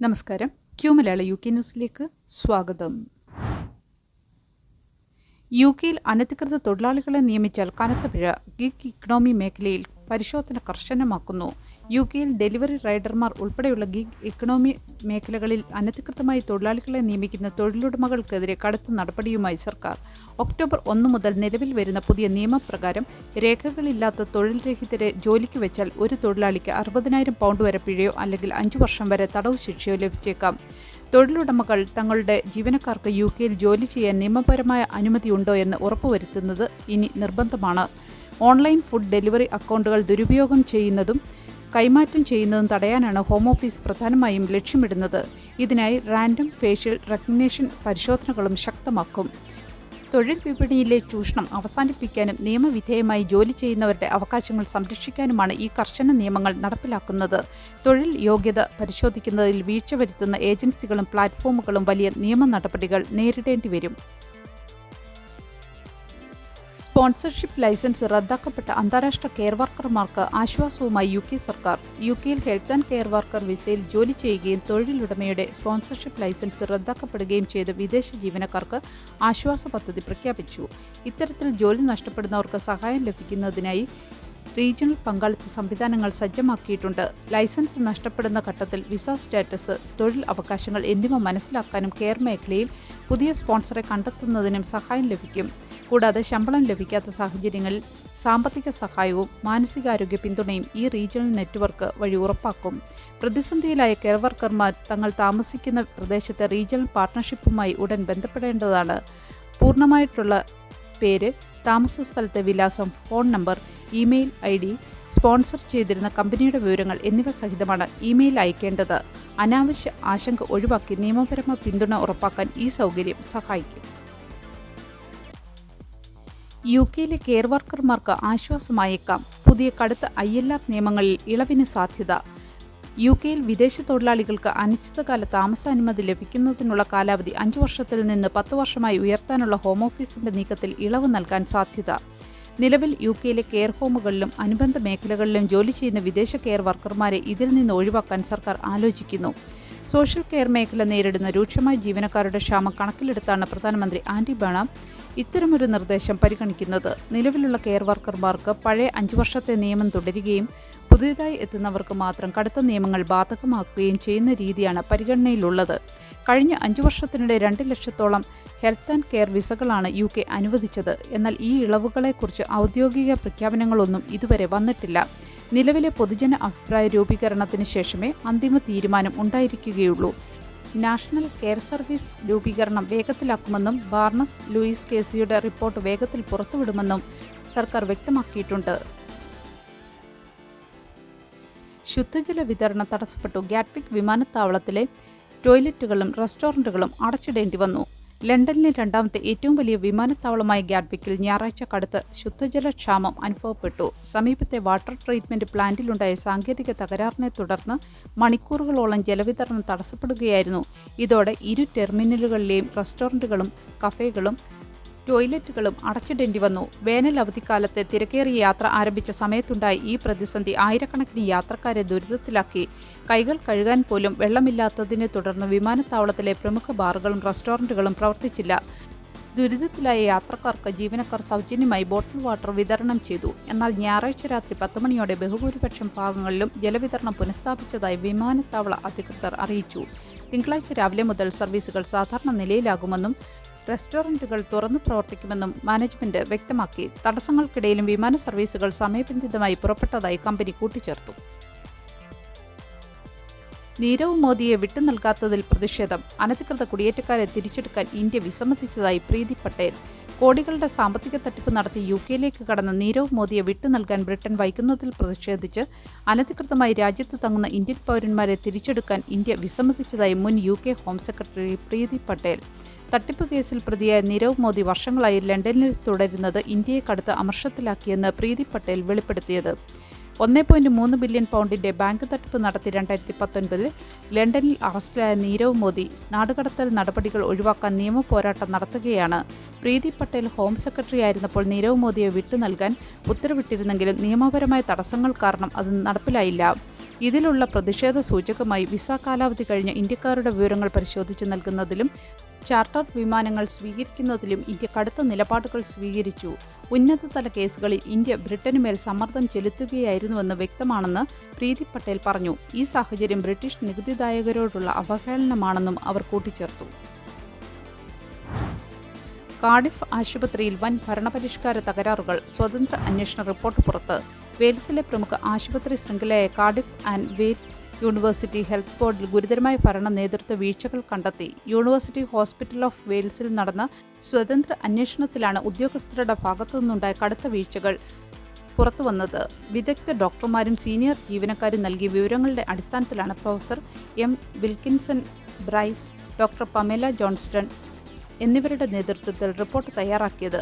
നമസ്കാരം. ക്യൂ മലയാള UK ന്യൂസിലേക്ക് സ്വാഗതം. UK-യിൽ അനധികൃത തൊഴിലാളികളെ നിയമിച്ചാൽ കനത്ത പിഴ. ഗിഗ് ഇക്കണോമി മേഖലയിൽ പരിശോധന കർശനമാക്കുന്നു. UK-യിൽ ഡെലിവറി റൈഡർമാർ ഉൾപ്പെടെയുള്ള ഗിഗ് ഇക്കണോമി മേഖലകളിൽ അനധികൃതമായി തൊഴിലാളികളെ നിയമിക്കുന്ന തൊഴിലുടമകൾക്കെതിരെ കടുത്ത നടപടിയുമായി സർക്കാർ. ഒക്ടോബർ 1 മുതൽ നിലവിൽ വരുന്ന പുതിയ നിയമപ്രകാരം രേഖകളില്ലാത്ത തൊഴിൽ രഹിതരെ ജോലിക്ക് വെച്ചാൽ ഒരു തൊഴിലാളിക്ക് 60,000 പൗണ്ട് വരെ പിഴയോ അല്ലെങ്കിൽ 5 വർഷം വരെ തടവ് ശിക്ഷയോ ലഭിച്ചേക്കാം. തൊഴിലുടമകൾ തങ്ങളുടെ ജീവനക്കാർക്ക് UK-യിൽ ജോലി ചെയ്യാൻ നിയമപരമായ അനുമതിയുണ്ടോ എന്ന് ഉറപ്പുവരുത്തുന്നത് ഇനി നിർബന്ധമാണ്. ഓൺലൈൻ ഫുഡ് ഡെലിവറി അക്കൗണ്ടുകൾ ദുരുപയോഗം ചെയ്യുന്നതും കൈമാറ്റം ചെയ്യുന്നതും തടയാനാണ് ഹോം ഓഫീസ് പ്രധാനമായും ലക്ഷ്യമിടുന്നത്. ഇതിനായി റാൻഡം ഫേഷ്യൽ റെക്കഗ്നിഷൻ പരിശോധനകളും ശക്തമാക്കും. തൊഴിൽ വിപണിയിലെ ചൂഷണം അവസാനിപ്പിക്കാനും നിയമവിധേയമായി ജോലി ചെയ്യുന്നവരുടെ അവകാശങ്ങൾ സംരക്ഷിക്കാനുമാണ് ഈ കർശന നിയമങ്ങൾ നടപ്പിലാക്കുന്നത്. തൊഴിൽ യോഗ്യത പരിശോധിക്കുന്നതിൽ വീഴ്ച വരുത്തുന്ന ഏജൻസികളും പ്ലാറ്റ്ഫോമുകളും വലിയ നിയമ നടപടികൾ നേരിടേണ്ടി വരും. സ്പോൺസർഷിപ്പ് ലൈസൻസ് റദ്ദാക്കപ്പെട്ട അന്താരാഷ്ട്ര കെയർ വർക്കർമാർക്ക് ആശ്വാസവുമായി UK സർക്കാർ. UK-യിൽ ഹെൽത്ത് ആൻഡ് കെയർ വർക്കർ വിസയിൽ ജോലി ചെയ്യുകയും തൊഴിലുടമയുടെ സ്പോൺസർഷിപ്പ് ലൈസൻസ് റദ്ദാക്കപ്പെടുകയും ചെയ്ത വിദേശ ജീവനക്കാർക്ക് ആശ്വാസ പദ്ധതി പ്രഖ്യാപിച്ചു. ഇത്തരത്തിൽ ജോലി നഷ്ടപ്പെടുന്നവർക്ക് സഹായം ലഭിക്കുന്നതിനായി റീജിയണൽ പങ്കാളിത്ത സംവിധാനങ്ങൾ സജ്ജമാക്കിയിട്ടുണ്ട്. ലൈസൻസ് നഷ്ടപ്പെടുന്ന ഘട്ടത്തിൽ വിസ സ്റ്റാറ്റസ്, തൊഴിൽ അവകാശങ്ങൾ എന്നിവ മനസ്സിലാക്കാനും കെയർ മേഖലയിൽ പുതിയ സ്പോൺസറെ കണ്ടെത്തുന്നതിനും സഹായം ലഭിക്കും. കൂടാതെ ശമ്പളം ലഭിക്കാത്ത സാഹചര്യങ്ങളിൽ സാമ്പത്തിക സഹായവും മാനസികാരോഗ്യ പിന്തുണയും ഈ റീജിയണൽ നെറ്റ്വർക്ക് വഴി ഉറപ്പാക്കും. പ്രതിസന്ധിയിലായ കെയർ വർക്കർമാർ തങ്ങൾ താമസിക്കുന്ന പ്രദേശത്തെ റീജിയണൽ പാർട്ട്ണർഷിപ്പുമായി ഉടൻ ബന്ധപ്പെടേണ്ടതാണ്. പൂർണ്ണമായിട്ടുള്ള പേര്, താമസ സ്ഥലത്തെ വിലാസം, phone number, email ID, sponsor ചെയ്തിരുന്ന കമ്പനിയുടെ വിവരങ്ങൾ എന്നിവ സഹിതമാണ് ഇമെയിൽ അയക്കേണ്ടത്. അനാവശ്യ ആശങ്ക ഒഴിവാക്കി നിയമപരമായ പിന്തുണ ഉറപ്പാക്കാൻ ഈ സൗകര്യം സഹായിക്കും. UK-യിലെ കെയർ വർക്കർമാർക്ക് ആശ്വാസമായേക്കാം. പുതിയ കടുത്ത ILR നിയമങ്ങളിൽ ഇളവിന് സാധ്യത. UK-യിൽ വിദേശ തൊഴിലാളികൾക്ക് അനിശ്ചിതകാല താമസാനുമതി ലഭിക്കുന്നതിനുള്ള കാലാവധി 5 വർഷത്തിൽ നിന്ന് 10 വർഷമായി ഉയർത്താനുള്ള ഹോം ഓഫീസിന്റെ നീക്കത്തിൽ ഇളവ് നൽകാൻ സാധ്യത. നിലവിൽ UK-യിലെ കെയർ ഹോമുകളിലും അനുബന്ധ മേഖലകളിലും ജോലി ചെയ്യുന്ന വിദേശ കെയർ വർക്കർമാരെ ഇതിൽ നിന്ന് ഒഴിവാക്കാൻ സർക്കാർ ആലോചിക്കുന്നു. സോഷ്യൽ കെയർ മേഖല നേരിടുന്ന രൂക്ഷമായ ജീവനക്കാരുടെ ക്ഷാമം കണക്കിലെടുത്താണ് പ്രധാനമന്ത്രി ആൻഡി ബർണം ഇത്തരമൊരു നിർദ്ദേശം പരിഗണിക്കുന്നത്. നിലവിലുള്ള കെയർ വർക്കർമാർക്ക് പഴയ 5 വർഷത്തെ നിയമം തുടരുകയും പുതിയതായി എത്തുന്നവർക്ക് മാത്രം കടുത്ത നിയമങ്ങൾ ബാധകമാക്കുകയും ചെയ്യുന്ന രീതിയാണ് പരിഗണനയിലുള്ളത്. കഴിഞ്ഞ 5 വർഷത്തിനിടെ 2 ലക്ഷത്തോളം ഹെൽത്ത് ആൻഡ് കെയർ വിസകളാണ് UK അനുവദിച്ചത്. എന്നാൽ ഈ ഇളവുകളെക്കുറിച്ച് ഔദ്യോഗിക പ്രഖ്യാപനങ്ങളൊന്നും ഇതുവരെ വന്നിട്ടില്ല. നിലവിലെ പൊതുജന അഭിപ്രായ രൂപീകരണത്തിന് ശേഷമേ അന്തിമ തീരുമാനം ഉണ്ടായിരിക്കുകയുള്ളൂ. നാഷണൽ കെയർ സർവീസ് രൂപീകരണം വേഗത്തിലാക്കുമെന്നും ബാർണസ് ലൂയിസ് കേസിയുടെ റിപ്പോർട്ട് വേഗത്തിൽ പുറത്തുവിടുമെന്നും സർക്കാർ വ്യക്തമാക്കിയിട്ടുണ്ട്. ശുദ്ധജല വിതരണം തടസ്സപ്പെട്ടു. ഗാറ്റ്വിക് വിമാനത്താവളത്തിലെ ടോയ്ലറ്റുകളും റെസ്റ്റോറന്റുകളും അടച്ചിടേണ്ടി വന്നു. ലണ്ടനിലെ രണ്ടാമത്തെ ഏറ്റവും വലിയ വിമാനത്താവളമായ ഗാറ്റ്വിക്കിൽ ഞായറാഴ്ച കടുത്ത ശുദ്ധജലക്ഷാമം അനുഭവപ്പെട്ടു. സമീപത്തെ വാട്ടർ ട്രീറ്റ്മെന്റ് പ്ലാന്റിലുണ്ടായ സാങ്കേതിക തകരാറിനെ തുടർന്ന് മണിക്കൂറുകളോളം ജലവിതരണം തടസ്സപ്പെടുകയായിരുന്നു. ഇതോടെ ഇരു ടെർമിനലുകളിലെയും റെസ്റ്റോറന്റുകളും കഫേകളും ടോയ്ലറ്റുകളും അടച്ചിടേണ്ടി വന്നു. വേനൽ അവധിക്കാലത്തെ തിരക്കേറിയ യാത്ര ആരംഭിച്ച സമയത്തുണ്ടായ ഈ പ്രതിസന്ധി ആയിരക്കണക്കിന് യാത്രക്കാരെ ദുരിതത്തിലാക്കി. കൈകൾ കഴുകാൻ പോലും വെള്ളമില്ലാത്തതിനെ തുടർന്ന് വിമാനത്താവളത്തിലെ പ്രമുഖ ബാറുകളും റെസ്റ്റോറന്റുകളും പ്രവർത്തിച്ചില്ല. ദുരിതത്തിലായ യാത്രക്കാർക്ക് ജീവനക്കാർ സൗജന്യമായി ബോട്ടിൽ വാട്ടർ വിതരണം ചെയ്തു. എന്നാൽ ഞായറാഴ്ച രാത്രി 10 മണിയോടെ ബഹുഭൂരിപക്ഷം ഭാഗങ്ങളിലും ജലവിതരണം പുനഃസ്ഥാപിച്ചതായി വിമാനത്താവള അധികൃതർ അറിയിച്ചു. തിങ്കളാഴ്ച രാവിലെ മുതൽ സർവീസുകൾ സാധാരണ നിലയിലാകുമെന്നും റെസ്റ്റോറന്റുകൾ തുറന്നു പ്രവർത്തിക്കുമെന്നും മാനേജ്മെന്റ് വ്യക്തമാക്കി. തടസ്സങ്ങൾക്കിടയിലും വിമാന സർവീസുകൾ സമയബന്ധിതമായി പുറപ്പെട്ടതായി കമ്പനി കൂട്ടിച്ചേർത്തു. നീരവ് മോദിയെ വിട്ടുനൽകാത്തതിൽ പ്രതിഷേധം. അനധികൃത കുടിയേറ്റക്കാരെ തിരിച്ചെടുക്കാൻ ഇന്ത്യ വിസമ്മതിച്ചതായി പ്രീതി പട്ടേൽ. കോടികളുടെ സാമ്പത്തിക തട്ടിപ്പ് നടത്തി UK-യിലേക്ക് കടന്ന നീരവ് മോദിയെ വിട്ടുനൽകാൻ ബ്രിട്ടൻ വൈകുന്നതിൽ പ്രതിഷേധിച്ച് അനധികൃതമായി രാജ്യത്ത് തങ്ങുന്ന ഇന്ത്യൻ പൗരന്മാരെ തിരിച്ചെടുക്കാൻ ഇന്ത്യ വിസമ്മതിച്ചതായി മുൻ UK ഹോം സെക്രട്ടറി പ്രീതി പട്ടേൽ. തട്ടിപ്പ് കേസിൽ പ്രതിയായ നീരവ് മോദി വർഷങ്ങളായി ലണ്ടനിൽ തുടരുന്നത് ഇന്ത്യയെ കടുത്ത അമർഷത്തിലാക്കിയെന്ന് പ്രീതി പട്ടേൽ വെളിപ്പെടുത്തിയത്. 1.3 ബില്യൺ പൗണ്ടിന്റെ ബാങ്ക് തട്ടിപ്പ് നടത്തി 2019 ലണ്ടനിൽ അറസ്റ്റിലായ നീരവ് മോദി നാടുകടത്തൽ നടപടികൾ ഒഴിവാക്കാൻ നിയമ പോരാട്ടം നടത്തുകയാണ്. പ്രീതി പട്ടേൽ ഹോം സെക്രട്ടറി ആയിരുന്നപ്പോൾ നീരവ് മോദിയെ വിട്ടു നൽകാൻ ഉത്തരവിട്ടിരുന്നെങ്കിലും നിയമപരമായ തടസ്സങ്ങൾ കാരണം അത് നടപ്പിലായില്ല. ഇതിലുള്ള പ്രതിഷേധ സൂചകമായി വിസ കാലാവധി കഴിഞ്ഞ ഇന്ത്യക്കാരുടെ വിവരങ്ങൾ പരിശോധിച്ച് നൽകുന്നതിലും ചാർട്ടർ വിമാനങ്ങൾ സ്വീകരിക്കുന്നതിലും ഇന്ത്യ കടുത്ത നിലപാടുകൾ സ്വീകരിച്ചു. ഉന്നതതല കേസുകളിൽ ഇന്ത്യ ബ്രിട്ടനുമേൽ സമ്മർദ്ദം ചെലുത്തുകയായിരുന്നുവെന്ന് വ്യക്തമാണെന്ന് പ്രീതി പട്ടേൽ പറഞ്ഞു. ഈ സാഹചര്യം ബ്രിട്ടീഷ് നികുതിദായകരോടുള്ള അവഹേളനമാണെന്നും അവർ കൂട്ടിച്ചേർത്തു. കാർഡിഫ് ആശുപത്രിയിൽ വൻ ഭരണപരിഷ്കാര തകരാറുകൾ, സ്വതന്ത്ര അന്വേഷണ റിപ്പോർട്ട് പുറത്ത്. വെയിൽസിലെ പ്രമുഖ ആശുപത്രി ശൃംഖലയായ കാർഡിഫ് ആൻഡ് വെയിൽ യൂണിവേഴ്സിറ്റി ഹെൽത്ത് ബോർഡിൽ ഗുരുതരമായ ഭരണ നേതൃത്വ വീഴ്ചകൾ കണ്ടെത്തി. യൂണിവേഴ്സിറ്റി ഹോസ്പിറ്റൽ ഓഫ് വെയിൽസിൽ നടന്ന സ്വതന്ത്ര അന്വേഷണത്തിലാണ് ഉദ്യോഗസ്ഥരുടെ ഭാഗത്തുനിന്നുണ്ടായ കടുത്ത വീഴ്ചകൾ പുറത്തുവന്നത്. വിദഗ്ധ ഡോക്ടർമാരും സീനിയർ ജീവനക്കാരും നൽകിയ വിവരങ്ങളുടെ അടിസ്ഥാനത്തിലാണ് professor M Wilkinson Bryce, doctor Pamela Johnston എന്നിവരുടെ നേതൃത്വത്തിൽ റിപ്പോർട്ട് തയ്യാറാക്കിയത്.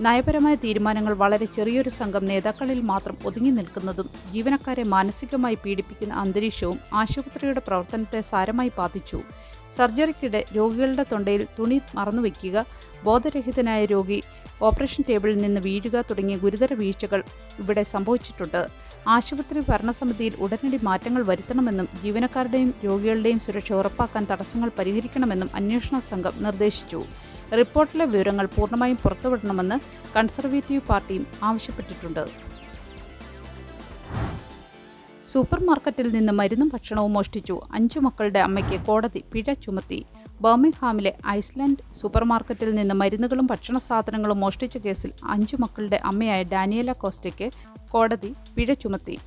നയപരമായ തീരുമാനങ്ങൾ വളരെ ചെറിയൊരു സംഘം നേതാക്കളിൽ മാത്രം ഒതുങ്ങി നിൽക്കുന്നതും ജീവനക്കാരെ മാനസികമായി പീഡിപ്പിക്കുന്ന അന്തരീക്ഷവും ആശുപത്രിയുടെ പ്രവർത്തനത്തെ സാരമായി ബാധിച്ചു. സർജറിക്കിടെ രോഗികളുടെ തൊണ്ടയിൽ തുണി മറന്നുവെക്കുക, ബോധരഹിതനായ രോഗി ഓപ്പറേഷൻ ടേബിളിൽ നിന്ന് വീഴുക തുടങ്ങിയ ഗുരുതര വീഴ്ചകൾ ഇവിടെ സംഭവിച്ചിട്ടുണ്ട്. ആശുപത്രി ഭരണസമിതിയിൽ ഉടനടി മാറ്റങ്ങൾ വരുത്തണമെന്നും ജീവനക്കാരുടെയും രോഗികളുടെയും സുരക്ഷ ഉറപ്പാക്കാൻ തടസ്സങ്ങൾ പരിഹരിക്കണമെന്നും അന്വേഷണ സംഘം നിർദ്ദേശിച്ചു. റിപ്പോർട്ടിലെ വിവരങ്ങൾ പൂർണ്ണമായും പുറത്തുവിടണമെന്ന് കൺസർവേറ്റീവ് പാർട്ടിയും ആവശ്യപ്പെട്ടിട്ടുണ്ട്. സൂപ്പർ മാർക്കറ്റിൽ നിന്ന് മരുന്നും ഭക്ഷണവും മോഷ്ടിച്ചു. 5 മക്കളുടെ അമ്മയ്ക്ക് കോടതി പിഴ ചുമത്തി. ബർമിംഗ്ഹാമിലെ ഐസ്ലാൻഡ് സൂപ്പർമാർക്കറ്റിൽ നിന്ന് മരുന്നുകളും ഭക്ഷണ സാധനങ്ങളും മോഷ്ടിച്ച കേസിൽ 5 മക്കളുടെ അമ്മയായ ഡാനിയേല കോസ്റ്റയ്ക്ക് കോടതി പിഴ ചുമത്തി.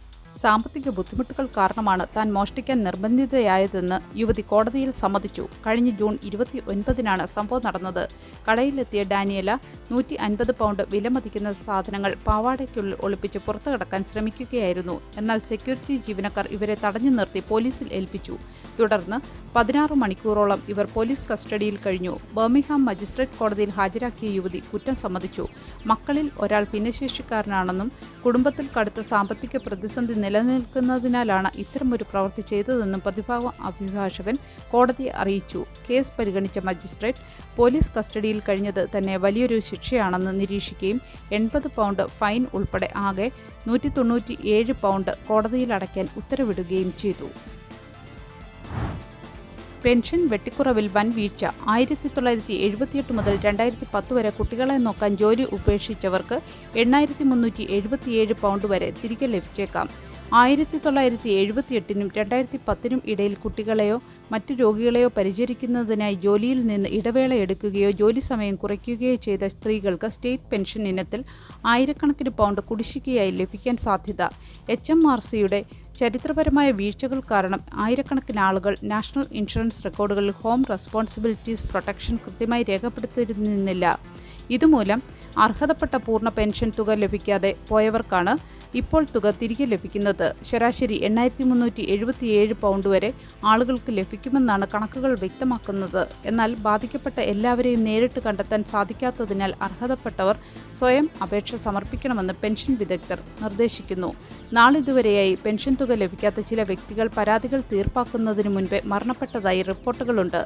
സാമ്പത്തിക ബുദ്ധിമുട്ടുകൾ കാരണമാണ് താൻ മോഷ്ടിക്കാൻ നിർബന്ധിതയായതെന്ന് യുവതി കോടതിയിൽ സമ്മതിച്ചു. കഴിഞ്ഞ ജൂൺ 29-നാണ് സംഭവം നടന്നത്. കടയിലെത്തിയ ഡാനിയേല 150 പൗണ്ട് വിലമതിക്കുന്ന സാധനങ്ങൾ പാവാടയ്ക്കുള്ളിൽ ഒളിപ്പിച്ച് പുറത്തു കടക്കാൻ ശ്രമിക്കുകയായിരുന്നു. എന്നാൽ സെക്യൂരിറ്റി ജീവനക്കാർ ഇവരെ തടഞ്ഞു നിർത്തി പോലീസിൽ ഏൽപ്പിച്ചു. തുടർന്ന് 16 മണിക്കൂറോളം ഇവർ പോലീസ് കസ്റ്റഡിയിൽ കഴിഞ്ഞു. ബർമിംഗ്ഹാം മജിസ്ട്രേറ്റ് കോടതിയിൽ ഹാജരാക്കിയ യുവതി കുറ്റം സമ്മതിച്ചു. മക്കളിൽ ഒരാൾ ഭിന്നശേഷിക്കാരനാണെന്നും കുടുംബത്തിൽ കടുത്ത സാമ്പത്തിക പ്രതിസന്ധി നിലനിൽക്കുന്നതിനാലാണ് ഇത്തരമൊരു പ്രവൃത്തി ചെയ്തതെന്നും പ്രതിഭാഗം അഭിഭാഷകൻ കോടതിയെ അറിയിച്ചു. കേസ് പരിഗണിച്ച മജിസ്ട്രേറ്റ് പോലീസ് കസ്റ്റഡിയിൽ കഴിഞ്ഞത് തന്നെ വലിയൊരു ശിക്ഷയാണെന്ന് നിരീക്ഷിക്കുകയും 80 പൗണ്ട് ഫൈൻ ഉൾപ്പെടെ ആകെ 197 പൗണ്ട് കോടതിയിൽ അടയ്ക്കാൻ ഉത്തരവിടുകയും ചെയ്തു. പെൻഷൻ വെട്ടിക്കുറവിൽ വൻ വീഴ്ച. 1978 മുതൽ 2010 വരെ കുട്ടികളെ നോക്കാൻ ജോലി ഉപേക്ഷിച്ചവർക്ക് 8,377 പൗണ്ട് വരെ തിരികെ ലഭിച്ചേക്കാം. 1978-നും 2010-നും ഇടയിൽ കുട്ടികളെയോ മറ്റു രോഗികളെയോ പരിചരിക്കുന്നതിനായി ജോലിയിൽ നിന്ന് ഇടവേള എടുക്കുകയോ ജോലി സമയം കുറയ്ക്കുകയോ ചെയ്ത സ്ത്രീകൾക്ക് സ്റ്റേറ്റ് പെൻഷൻ ഇനത്തിൽ ആയിരക്കണക്കിന് പൗണ്ട് കുടിശ്ശികയായി ലഭിക്കാൻ സാധ്യത. HMRCയുടെ ചരിത്രപരമായ വീഴ്ചകൾ കാരണം ആയിരക്കണക്കിന് ആളുകൾ നാഷണൽ ഇൻഷുറൻസ് റെക്കോർഡുകളിൽ ഹോം റെസ്പോൺസിബിലിറ്റീസ് പ്രൊട്ടക്ഷൻ കൃത്യമായി രേഖപ്പെടുത്തിയിരുന്നില്ല. ഇതുമൂലം അർഹതപ്പെട്ട പൂർണ്ണ പെൻഷൻ തുക ലഭിക്കാതെ പോയവർക്കാണ് ഇപ്പോൾ തുക തിരികെ ലഭിക്കുന്നത്. ശരാശരി 8,377 പൗണ്ട് വരെ ആളുകൾക്ക് ലഭിക്കുമെന്നാണ് കണക്കുകൾ വ്യക്തമാക്കുന്നത്. എന്നാൽ ബാധിക്കപ്പെട്ട എല്ലാവരെയും നേരിട്ട് കണ്ടെത്താൻ സാധിക്കാത്തതിനാൽ അർഹതപ്പെട്ടവർ സ്വയം അപേക്ഷ സമർപ്പിക്കണമെന്ന് പെൻഷൻ വിദഗ്ധർ നിർദ്ദേശിക്കുന്നു. നാളിതുവരെയായി പെൻഷൻ തുക ലഭിക്കാത്ത ചില വ്യക്തികൾ പരാതികൾ തീർപ്പാക്കുന്നതിന് മുൻപേ മരണപ്പെട്ടതായി റിപ്പോർട്ടുകളുണ്ട്.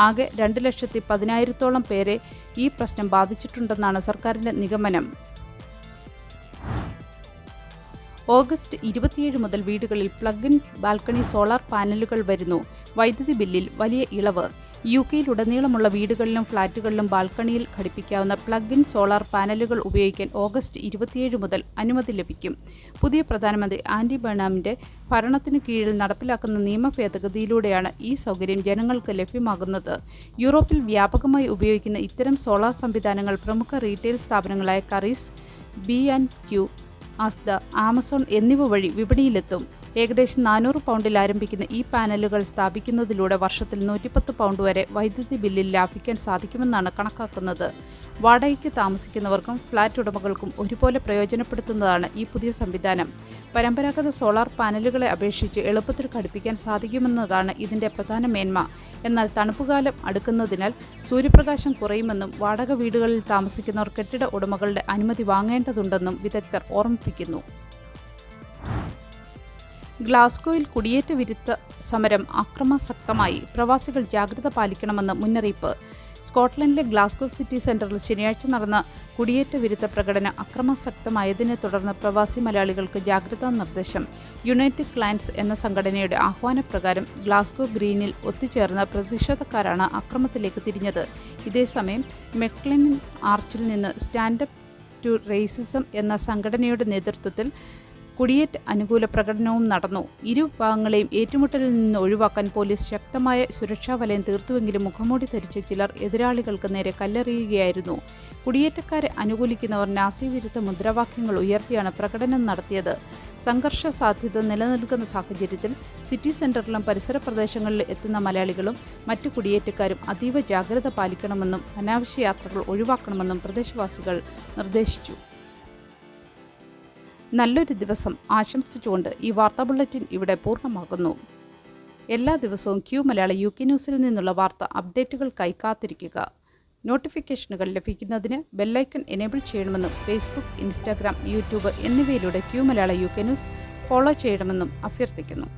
ആകെ 2,10,000-ഓളം പേരെ ഈ പ്രശ്നം ബാധിച്ചിട്ടുണ്ടെന്നാണ് സർക്കാരിന്റെ നിഗമനം. ഓഗസ്റ്റ് 27 മുതൽ വീടുകളിൽ പ്ലഗ് ഇൻ ബാൽക്കണി സോളാർ പാനലുകൾ വരുന്നു. വൈദ്യുതി ബില്ലിൽ വലിയ ഇളവ്. UK-യിലുടനീളമുള്ള വീടുകളിലും ഫ്ളാറ്റുകളിലും ബാൽക്കണിയിൽ ഘടിപ്പിക്കാവുന്ന പ്ലഗ് ഇൻ സോളാർ പാനലുകൾ ഉപയോഗിക്കാൻ ഓഗസ്റ്റ് 27 മുതൽ അനുമതി ലഭിക്കും. പുതിയ പ്രധാനമന്ത്രി ആൻഡി ബർണാമിന്റെ ഭരണത്തിനു കീഴിൽ നടപ്പിലാക്കുന്ന നിയമ ഭേദഗതിയിലൂടെയാണ് ഈ സൗകര്യം ജനങ്ങൾക്ക് ലഭ്യമാകുന്നത്. യൂറോപ്പിൽ വ്യാപകമായി ഉപയോഗിക്കുന്ന ഇത്തരം സോളാർ സംവിധാനങ്ങൾ പ്രമുഖ റീറ്റെയിൽ സ്ഥാപനങ്ങളായ കറീസ്, B&Q, അസ്ദ, ആമസോൺ എന്നിവ വഴി വിപണിയിലെത്തും. ഏകദേശം 400 പൗണ്ടിൽ ആരംഭിക്കുന്ന ഈ പാനലുകൾ സ്ഥാപിക്കുന്നതിലൂടെ വർഷത്തിൽ 110 പൗണ്ട് വരെ വൈദ്യുതി ബില്ലിൽ ലാഭിക്കാൻ സാധിക്കുമെന്നാണ് കണക്കാക്കുന്നത്. വാടകയ്ക്ക് താമസിക്കുന്നവർക്കും ഫ്ളാറ്റ് ഉടമകൾക്കും ഒരുപോലെ പ്രയോജനപ്പെടുത്തുന്നതാണ് ഈ പുതിയ സംവിധാനം. പരമ്പരാഗത സോളാർ പാനലുകളെ അപേക്ഷിച്ച് എളുപ്പത്തിൽ ഘടിപ്പിക്കാൻ സാധിക്കുമെന്നതാണ് ഇതിന്റെ പ്രധാന മേന്മ. എന്നാൽ തണുപ്പുകാലം അടുക്കുന്നതിനാൽ സൂര്യപ്രകാശം കുറയുമെന്നും വാടക വീടുകളിൽ താമസിക്കുന്നവർ കെട്ടിട ഉടമകളുടെ അനുമതി വാങ്ങേണ്ടതുണ്ടെന്നും വിദഗ്ധർ ഓർമ്മിപ്പിക്കുന്നു. ഗ്ലാസ്ഗോയിൽ കുടിയേറ്റ വിരുദ്ധ സമരം അക്രമാസക്തമായി. പ്രവാസികൾ ജാഗ്രത പാലിക്കണമെന്ന് മുന്നറിയിപ്പ്. സ്കോട്ട്ലൻഡിലെ ഗ്ലാസ്ഗോ സിറ്റി സെന്ററിൽ ശനിയാഴ്ച നടന്ന കുടിയേറ്റ വിരുദ്ധ പ്രകടനം അക്രമാസക്തമായതിനെ തുടർന്ന് പ്രവാസി മലയാളികൾക്ക് ജാഗ്രതാ നിർദ്ദേശം. യുണൈറ്റഡ് ക്ലയൻറ്റ്സ് എന്ന സംഘടനയുടെ ആഹ്വാനപ്രകാരം ഗ്ലാസ്ഗോ ഗ്രീനിൽ ഒത്തുചേർന്ന പ്രതിഷേധക്കാരാണ് അക്രമത്തിലേക്ക് തിരിഞ്ഞത്. ഇതേസമയം മെക്ലിൻ ആർച്ചിൽ നിന്ന് സ്റ്റാൻഡപ്പ് ടു റേസിസം എന്ന സംഘടനയുടെ നേതൃത്വത്തിൽ കുടിയേറ്റ അനുകൂല പ്രകടനവും നടന്നു. ഇരുവിഭാഗങ്ങളെയും ഏറ്റുമുട്ടലിൽ നിന്ന് ഒഴിവാക്കാൻ പോലീസ് ശക്തമായ സുരക്ഷാ വലയം തീർത്തുവെങ്കിലും മുഖംമൂടി ധരിച്ച ചിലർ എതിരാളികൾക്ക് നേരെ കല്ലെറിയുകയായിരുന്നു. കുടിയേറ്റക്കാരെ അനുകൂലിക്കുന്നവർ നാസി വിരുദ്ധ മുദ്രാവാക്യങ്ങൾ ഉയർത്തിയാണ് പ്രകടനം നടത്തിയത്. സംഘർഷ സാധ്യത നിലനിൽക്കുന്ന സാഹചര്യത്തിൽ സിറ്റി സെന്ററിലും പരിസര പ്രദേശങ്ങളിൽ എത്തുന്ന മലയാളികളും മറ്റു കുടിയേറ്റക്കാരും അതീവ ജാഗ്രത പാലിക്കണമെന്നും അനാവശ്യ യാത്രകൾ ഒഴിവാക്കണമെന്നും പ്രദേശവാസികൾ നിർദ്ദേശിച്ചു. നല്ലൊരു ദിവസം ആശംസിച്ചുകൊണ്ട് ഈ വാർത്താ ബുള്ളറ്റിൻ ഇവിടെ പൂർണ്ണമാകുന്നു. എല്ലാ ദിവസവും ക്യൂ മലയാള UK ന്യൂസിൽ നിന്നുള്ള വാർത്താ അപ്ഡേറ്റുകൾക്കായി കാത്തിരിക്കുക. നോട്ടിഫിക്കേഷനുകൾ ലഭിക്കുന്നതിന് ബെല്ലൈക്കൺ എനേബിൾ ചെയ്യണമെന്നും ഫേസ്ബുക്ക്, ഇൻസ്റ്റാഗ്രാം, യൂട്യൂബ് എന്നിവയിലൂടെ ക്യൂ മലയാള UK ന്യൂസ് ഫോളോ ചെയ്യണമെന്നും അഭ്യർത്ഥിക്കുന്നു.